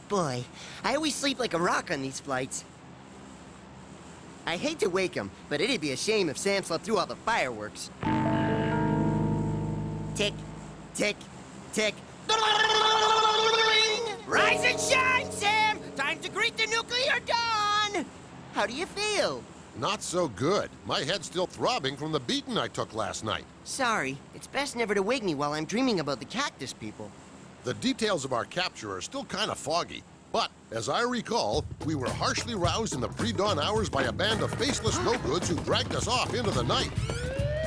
Boy, I always sleep like a rock on these flights. I hate to wake him, but it'd be a shame if Sam slept through all the fireworks. Tick, tick, tick. Rise and shine, Sam! Time to greet the nuclear dawn! How do you feel? Not so good. My head's still throbbing from the beating I took last night. Sorry, it's best never to wake me while I'm dreaming about the cactus people. The details of our capture are still kind of foggy. But, as I recall, we were harshly roused in the pre-dawn hours by a band of faceless no-goods who dragged us off into the night.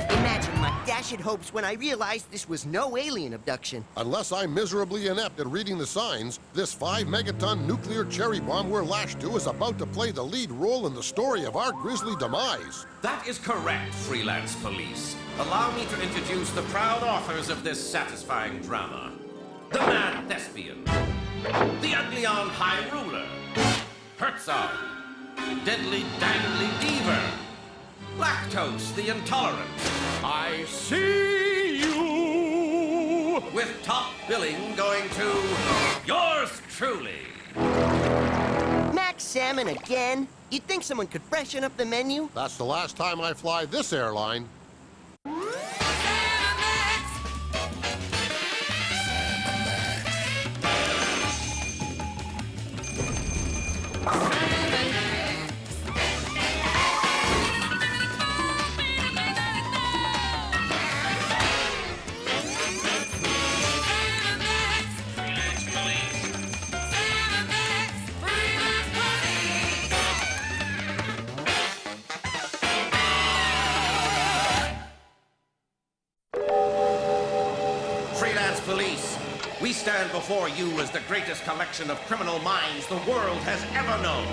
Imagine my dashed hopes when I realized this was no alien abduction. Unless I'm miserably inept at reading the signs, this 5-megaton nuclear cherry bomb we're lashed to is about to play the lead role in the story of our grisly demise. That is correct, freelance police. Allow me to introduce the proud authors of this satisfying drama. The Mad Thespian, the Uglion High Ruler, Herzog, Deadly Dangly Beaver, Lactose the Intolerant. I see you! With top billing going to yours truly. Mack Salmon again? You'd think someone could freshen up the menu? That's the last time I fly this airline. Freelance police, we stand before you as the greatest collection of criminal minds the world has ever known.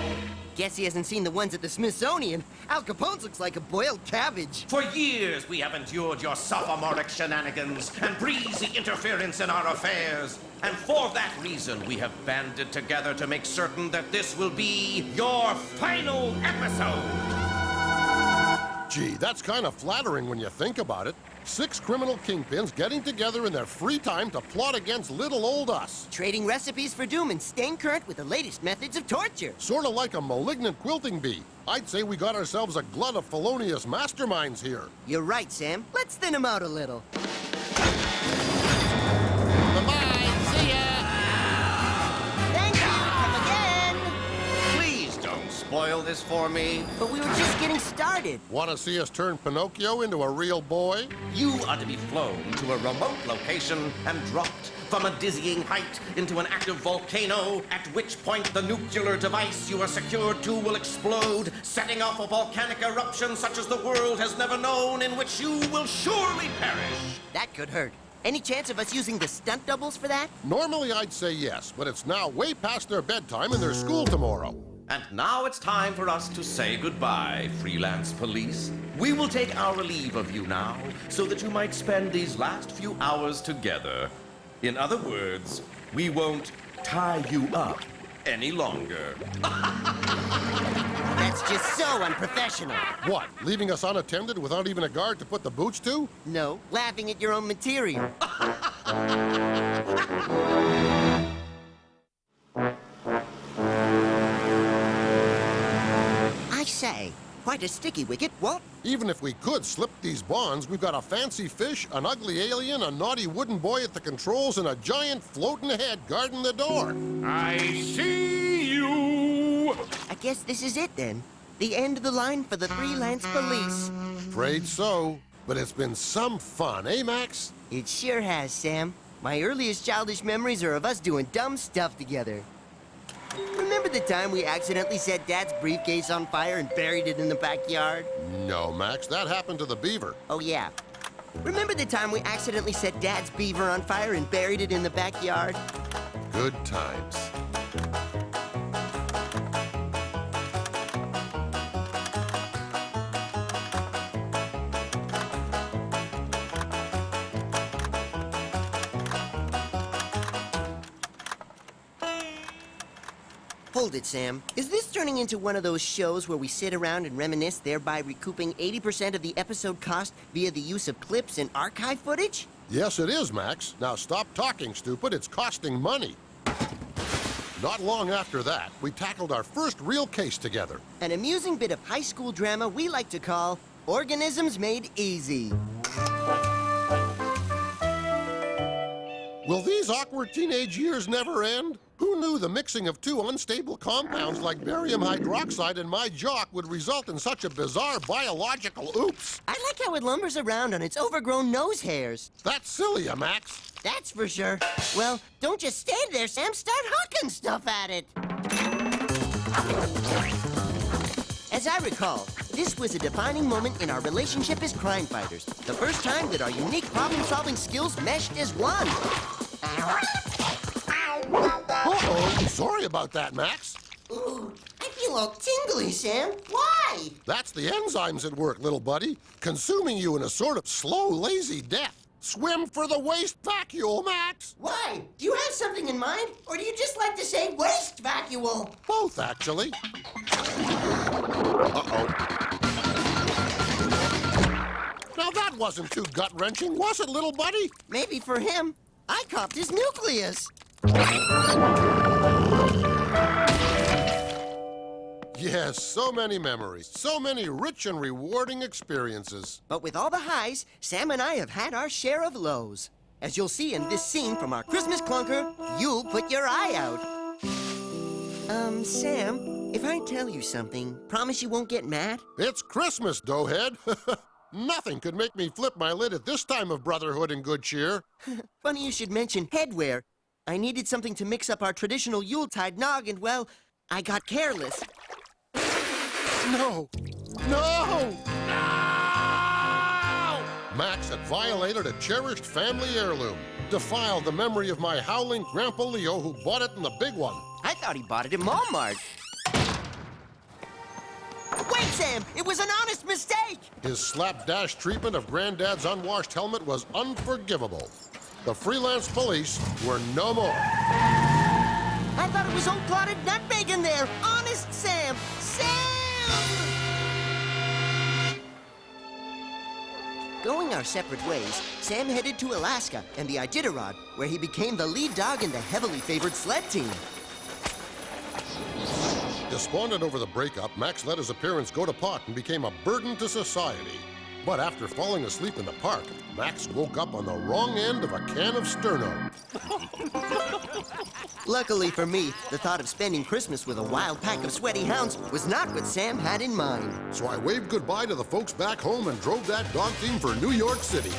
Guess he hasn't seen the ones at the Smithsonian. Al Capone's looks like a boiled cabbage. For years, we have endured your sophomoric shenanigans and breezy interference in our affairs. And for that reason, we have banded together to make certain that this will be your final episode. Gee, that's kind of flattering when you think about it. 6 criminal kingpins getting together in their free time to plot against little old us. Trading recipes for doom and staying current with the latest methods of torture. Sort of like a malignant quilting bee. I'd say we got ourselves a glut of felonious masterminds here. You're right, Sam. Let's thin him out a little. Bye-bye, see ya! Thank you. Come again. Please don't spoil this for me. But we were just getting started. Want to see us turn Pinocchio into a real boy? You are to be flown to a remote location and dropped from a dizzying height into an active volcano, at which point the nuclear device you are secured to will explode, setting off a volcanic eruption such as the world has never known, in which you will surely perish. That could hurt. Any chance of us using the stunt doubles for that? Normally I'd say yes, but it's now way past their bedtime and their school tomorrow. And now it's time for us to say goodbye, freelance police. We will take our leave of you now, so that you might spend these last few hours together. In other words, we won't tie you up any longer. That's just so unprofessional. What, leaving us unattended without even a guard to put the boots to? No, laughing at your own material. I say, quite a sticky wicket, what? Even if we could slip these bonds, we've got a fancy fish, an ugly alien, a naughty wooden boy at the controls, and a giant floating head guarding the door. I see you! I guess this is it then. The end of the line for the freelance police. Afraid so. But it's been some fun, eh, Max? It sure has, Sam. My earliest childish memories are of us doing dumb stuff together. Remember the time we accidentally set Dad's briefcase on fire and buried it in the backyard? No, Max, that happened to the beaver. Oh, yeah. Remember the time we accidentally set Dad's beaver on fire and buried it in the backyard? Good times. Hold it, Sam. Is this turning into one of those shows where we sit around and reminisce, thereby recouping 80% of the episode cost via the use of clips and archive footage? Yes, it is, Max. Now stop talking, stupid. It's costing money. Not long after that, we tackled our first real case together. An amusing bit of high school drama we like to call Organisms Made Easy. Will these awkward teenage years never end? Who knew the mixing of two unstable compounds like barium hydroxide in my jock would result in such a bizarre biological oops? I like how it lumbers around on its overgrown nose hairs. That's silly, Max. That's for sure. Well, don't just stand there, Sam. Start hucking stuff at it. As I recall, this was a defining moment in our relationship as crime fighters. The first time that our unique problem-solving skills meshed as one. Uh-oh. Sorry about that, Max. Ooh, I feel all tingly, Sam. Why? That's the enzymes at work, little buddy, consuming you in a sort of slow, lazy death. Swim for the waste vacuole, Max. Why? Do you have something in mind? Or do you just like to say waste vacuole? Both, actually. Uh-oh. Now that wasn't too gut-wrenching, was it, little buddy? Maybe for him. I copped his nucleus. Yes, so many memories, so many rich and rewarding experiences. But with all the highs, Sam and I have had our share of lows. As you'll see in this scene from our Christmas clunker, You'll Put Your Eye Out. Sam, if I tell you something, promise you won't get mad? It's Christmas, doughhead. Nothing could make me flip my lid at this time of brotherhood and good cheer. Funny you should mention headwear. I needed something to mix up our traditional Yuletide nog, and well, I got careless. No! No! No! Max had violated a cherished family heirloom, defiled the memory of my howling Grandpa Leo who bought it in the big one. I thought he bought it at Walmart. Wait, Sam! It was an honest mistake! His slapdash treatment of Granddad's unwashed helmet was unforgivable. The freelance police were no more. I thought it was old clotted nutmeg in there! Honest Sam! Sam! Going our separate ways, Sam headed to Alaska and the Iditarod, where he became the lead dog in the heavily favored sled team. Despondent over the breakup, Max let his appearance go to pot and became a burden to society. But after falling asleep in the park, Max woke up on the wrong end of a can of Sterno. Luckily for me, the thought of spending Christmas with a wild pack of sweaty hounds was not what Sam had in mind. So I waved goodbye to the folks back home and drove that dog team for New York City.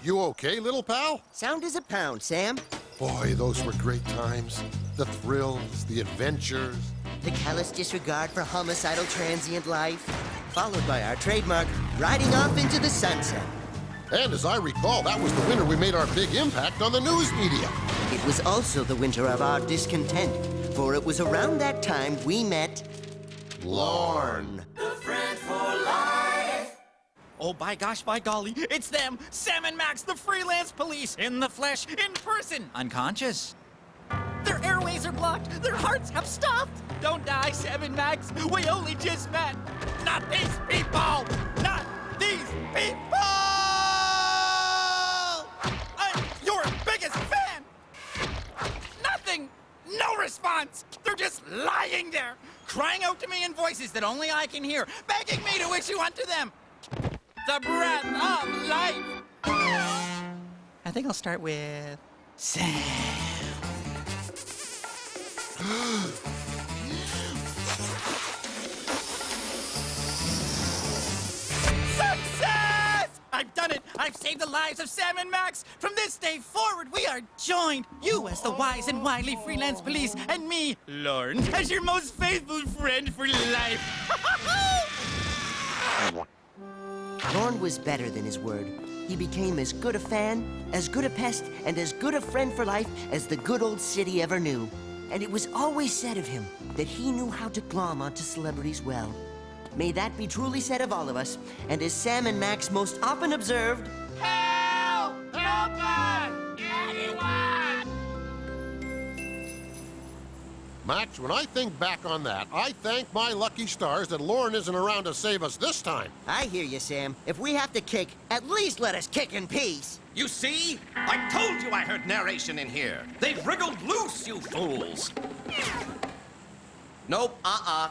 You okay, little pal? Sound as a pound, Sam. Boy, those were great times. The thrills, the adventures. The callous disregard for homicidal transient life, followed by our trademark riding off into the sunset. And as I recall, that was the winter we made our big impact on the news media. It was also the winter of our discontent, for it was around that time we met Lorne. Oh, by gosh, by golly, it's them! Sam and Max, the freelance police, in the flesh, in person, unconscious. Their airways are blocked, their hearts have stopped. Don't die, Sam and Max, we only just met. Not these people! Not these people! I'm your biggest fan! Nothing! No response! They're just lying there, crying out to me in voices that only I can hear, begging me to issue unto them the breath of life. I think I'll start with Sam. Success! I've done it! I've saved the lives of Sam and Max! From this day forward, we are joined! You as the wise and wily freelance police, and me, Lorne, as your most faithful friend for life! Lorne was better than his word. He became as good a fan, as good a pest, and as good a friend for life as the good old city ever knew. And it was always said of him that he knew how to glom onto celebrities well. May that be truly said of all of us, and as Sam and Max most often observed, Help! Help us! Anyone! Max, when I think back on that, I thank my lucky stars that Lauren isn't around to save us this time. I hear you, Sam. If we have to kick, at least let us kick in peace. You see? I told you I heard narration in here. They've wriggled loose, you fools. Nope,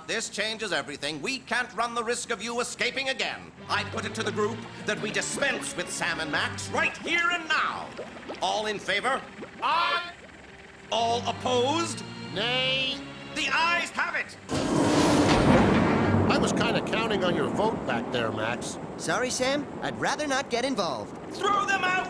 this changes everything. We can't run the risk of you escaping again. I put it to the group that we dispense with Sam and Max right here and now. All in favor? Aye. All opposed? Nay. The ayes have it. I was kind of counting on your vote back there, Max. Sorry, Sam. I'd rather not get involved. Throw them out!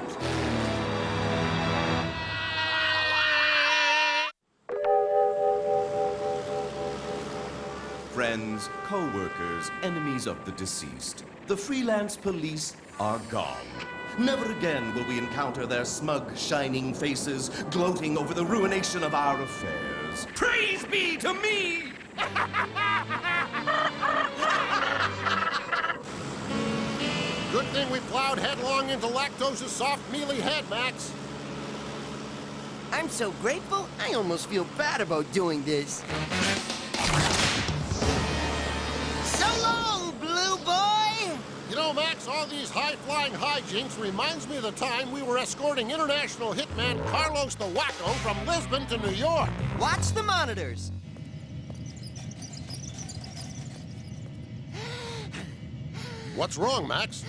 Friends, co-workers, enemies of the deceased, the freelance police are gone. Never again will we encounter their smug, shining faces gloating over the ruination of our affairs. Praise be to me! Good thing we plowed headlong into Lactose's soft, mealy head, Max. I'm so grateful, I almost feel bad about doing this. So long, Blue Boy! You know, Max, all these high-flying hijinks reminds me of the time we were escorting international hitman Carlos the Wacko from Lisbon to New York. Watch the monitors. What's wrong, Max?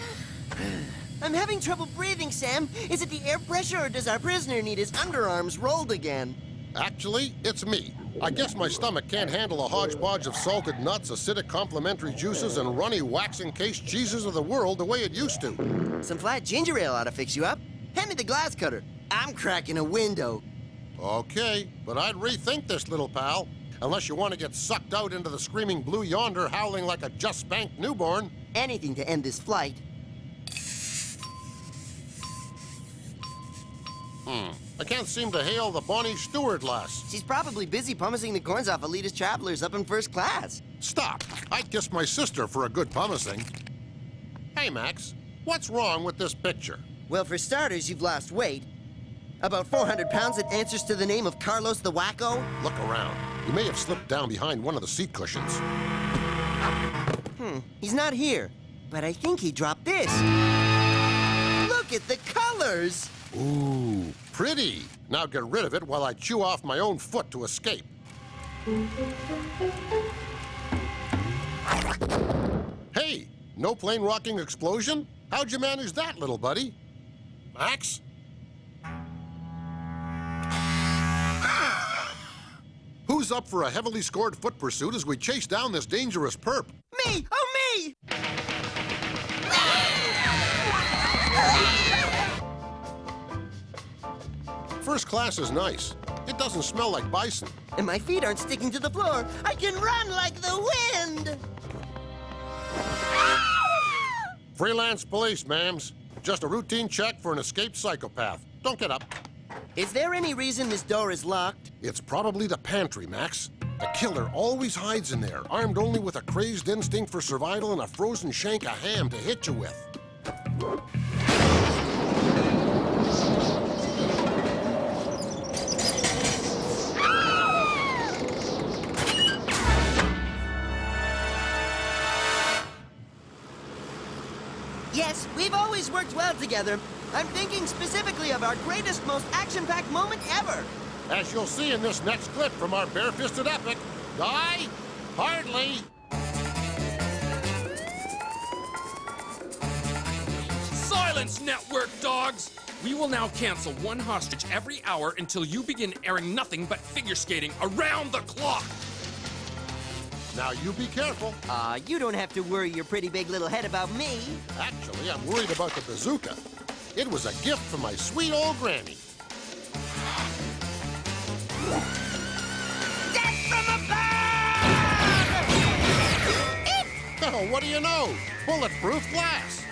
I'm having trouble breathing, Sam. Is it the air pressure, or does our prisoner need his underarms rolled again? Actually, it's me. I guess my stomach can't handle a hodgepodge of salted nuts, acidic complementary juices, and runny wax-encased cheeses of the world the way it used to. Some flat ginger ale ought to fix you up. Hand me the glass cutter. I'm cracking a window. Okay, but I'd rethink this, little pal. Unless you want to get sucked out into the screaming blue yonder howling like a just-spanked newborn. Anything to end this flight. I can't seem to hail the Bonnie Stewart lass. She's probably busy pumicing the corns off elitist travelers up in first class. Stop! I'd kiss my sister for a good pumicing. Hey, Max, what's wrong with this picture? Well, for starters, you've lost weight. About 400 pounds that answers to the name of Carlos the Wacko. Look around. You may have slipped down behind one of the seat cushions. He's not here. But I think he dropped this. Look at the colors! Ooh, pretty. Now get rid of it while I chew off my own foot to escape. Hey, no plane rocking explosion? How'd you manage that, little buddy? Max? Who's up for a heavily scored foot pursuit as we chase down this dangerous perp? Me! Oh, me! First class is nice. It doesn't smell like bison. And my feet aren't sticking to the floor. I can run like the wind! Freelance police, ma'ams. Just a routine check for an escaped psychopath. Don't get up. Is there any reason this door is locked? It's probably the pantry, Max. The killer always hides in there, armed only with a crazed instinct for survival and a frozen shank of ham to hit you with. Yes, we've always worked well together. I'm thinking specifically of our greatest, most action-packed moment ever. As you'll see in this next clip from our bare-fisted epic. Die? Hardly. Silence, network dogs! We will now cancel one hostage every hour until you begin airing nothing but figure skating around the clock! Now you be careful. You don't have to worry your pretty big little head about me. Actually, I'm worried about the bazooka. It was a gift from my sweet old granny. Death from above! Oh, what do you know? Bulletproof glass.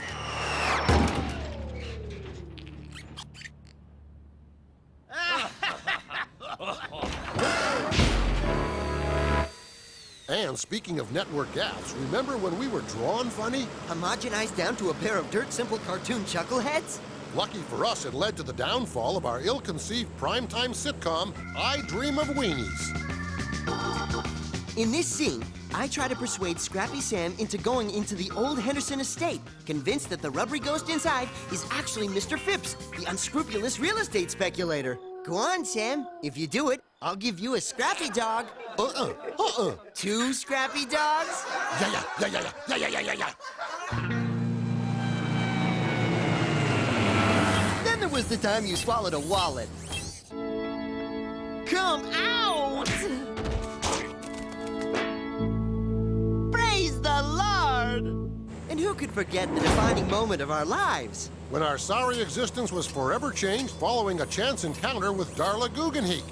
And speaking of network gaffes, remember when we were drawn funny? Homogenized down to a pair of dirt simple cartoon chuckleheads? Lucky for us, it led to the downfall of our ill-conceived primetime sitcom, I Dream of Weenies. In this scene, I try to persuade Scrappy Sam into going into the old Henderson estate, convinced that the rubbery ghost inside is actually Mr. Phipps, the unscrupulous real estate speculator. Go on, Sam. If you do it, I'll give you a Scrappy dog. 2 Scrappy dogs? Yeah. Then there was the time you swallowed a wallet. Come out! Praise the Lord! And who could forget the defining moment of our lives? When our sorry existence was forever changed following a chance encounter with Darla Guggenheek.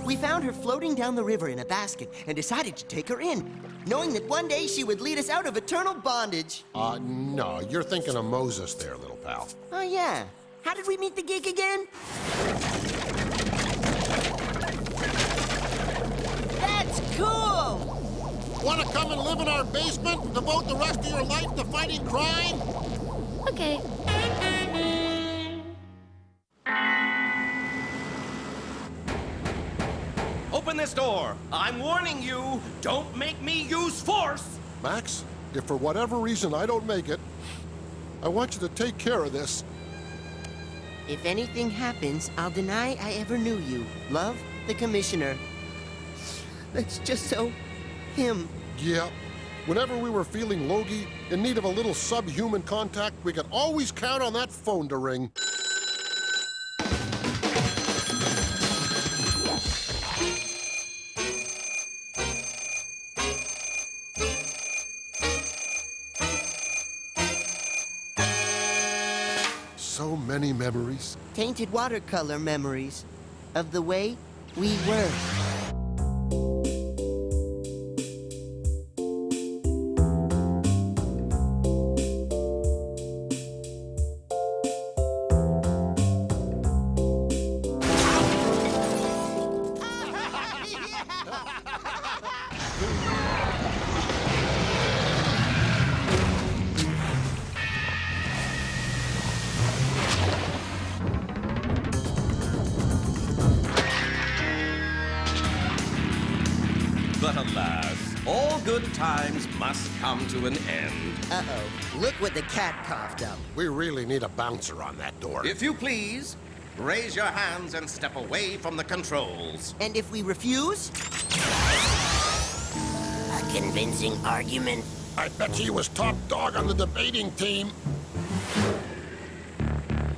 We found her floating down the river in a basket and decided to take her in, knowing that one day she would lead us out of eternal bondage. No, you're thinking of Moses there, little pal. Oh, yeah. How did we meet the geek again? That's cool! Want to come and live in our basement and devote the rest of your life to fighting crime? Okay. Open this door. I'm warning you. Don't make me use force. Max, if for whatever reason I don't make it, I want you to take care of this. If anything happens, I'll deny I ever knew you. Love, the Commissioner. That's just so him. Yeah. Whenever we were feeling logy, in need of a little subhuman contact, we could always count on that phone to ring. So many memories. Tainted watercolor memories of the way we were. But alas, all good times must come to an end. Uh-oh. Look what the cat coughed up. We really need a bouncer on that door. If you please, raise your hands and step away from the controls. And if we refuse? A convincing argument. I bet he was top dog on the debating team.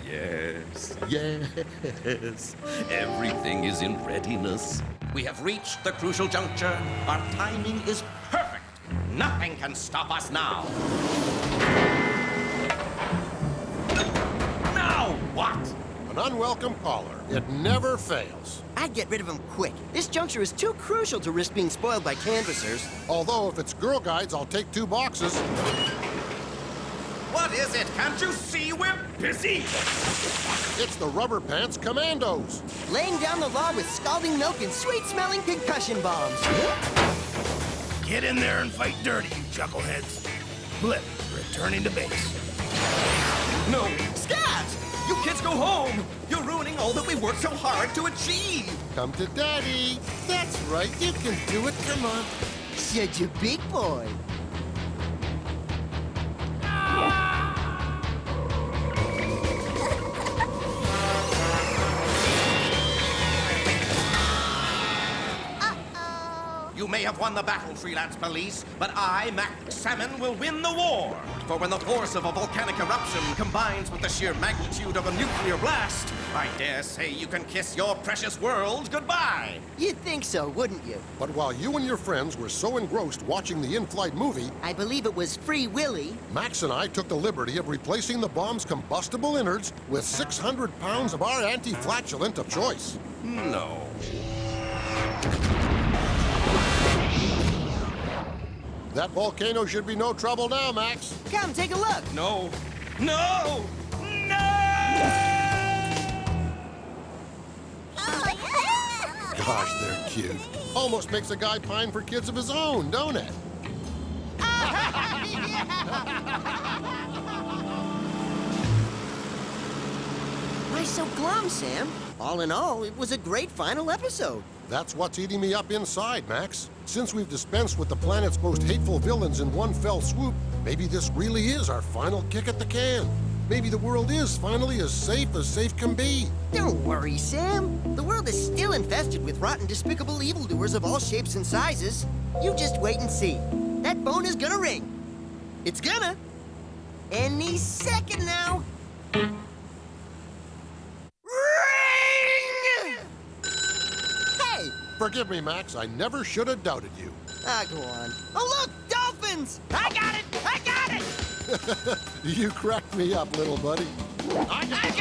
Yes. Everything is in readiness. We have reached the crucial juncture. Our timing is perfect. Nothing can stop us now. Now what? An unwelcome caller. It never fails. I'd get rid of him quick. This juncture is too crucial to risk being spoiled by canvassers. Although, if it's Girl Guides, I'll take 2 boxes. What is it? Can't you see we're busy? It's the Rubber Pants Commandos. Laying down the law with scalding milk and sweet-smelling concussion bombs. Get in there and fight dirty, you chuckleheads. Blip, returning to base. No, Scabs! You kids go home! You're ruining all that we worked so hard to achieve! Come to Daddy. That's right, you can do it. Come on. Such a big boy. You may have won the battle, freelance police, but I, Mack Salmon, will win the war. For when the force of a volcanic eruption combines with the sheer magnitude of a nuclear blast, I dare say you can kiss your precious world goodbye. You'd think so, wouldn't you? But while you and your friends were so engrossed watching the in-flight movie, I believe it was Free Willy. Max and I took the liberty of replacing the bomb's combustible innards with 600 pounds of our anti-flatulent of choice. No. That volcano should be no trouble now, Max. Come, take a look. No. No! No! Gosh, they're cute. Almost makes a guy pine for kids of his own, don't it? Why so glum, Sam? All in all, it was a great final episode. That's what's eating me up inside, Max. Since we've dispensed with the planet's most hateful villains in one fell swoop, maybe this really is our final kick at the can. Maybe the world is finally as safe can be. Don't worry, Sam. The world is still infested with rotten, despicable evildoers of all shapes and sizes. You just wait and see. That phone is gonna ring. It's gonna. Any second now. Ring! Hey! Forgive me, Max. I never should have doubted you. Ah, go on. Oh, look! Dolphins! I got it! I got it! You cracked me up, little buddy. I got it!